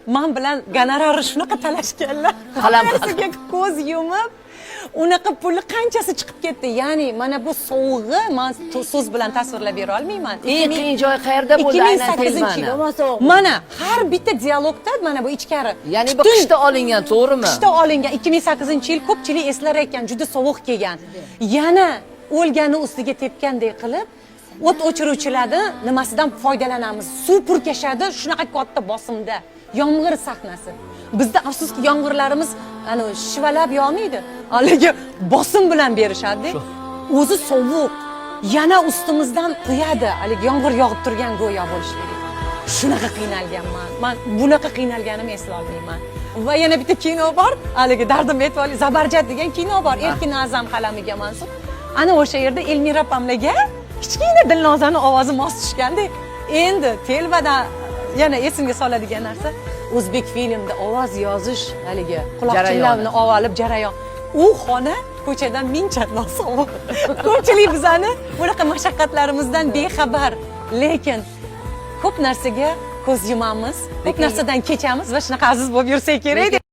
men bilan gonorarni shunaqa talashganlar. Hammasiga ko'z yumib, unaqa puli qanchasi chiqib ketdi. Ya'ni mana bu sovug'i men so'z bilan tasvirlab bera olmayman. Eng qiyin joy qayerda bo'ldi aynan telmani? Mana har bitta dialogda mana bu ichkari. Ya'ni bu qishda olingan, to'g'rimi? Qishda olingan 2008-yil ko'pchilik eslar ekan, juda sovuq kelgan. Yana o'lgani ustiga tepgandek qilib o't o'chiruvchilarni nimasidan foydalanamiz? Suv purkashadi shunaqa katta bosimda. Yomg'ir sahnasi. Bizda afsuski yomg'irlarimiz ana shivalab yog'maydi. Haligi bosim bilan berishadi. O'zi sovuq. Yana ustimizdan quyadi. Haligi yomg'ir yog'ib turgan go'yo bo'lishligi. Shunaqa qiynalganman. Men bunaqa qiynalganimni esla olmayman. Va yana bitta kino bor. Haligi Dardim Etvali Zabarjat degan kino bor. Erkin Azam qalamiga mansub. Ana o'sha yerda Elmira Pamlaga kichkina Dilnozaning ovozi mos tushgandek. Endi telbada yana esimga soladigan narsa o'zbek filmida ovoz yozish haligi quloqchinlarni olib jarayon. U xona ko'chadan ming chandon sovuq. Ko'pchilik bizani bunaqa mashaqqatlarimizdan bexabar, lekin ko'p narsaga ko'z yumamiz, ko'p narsadan kechamiz va shunaqa aziz bo'lib yursak kerak.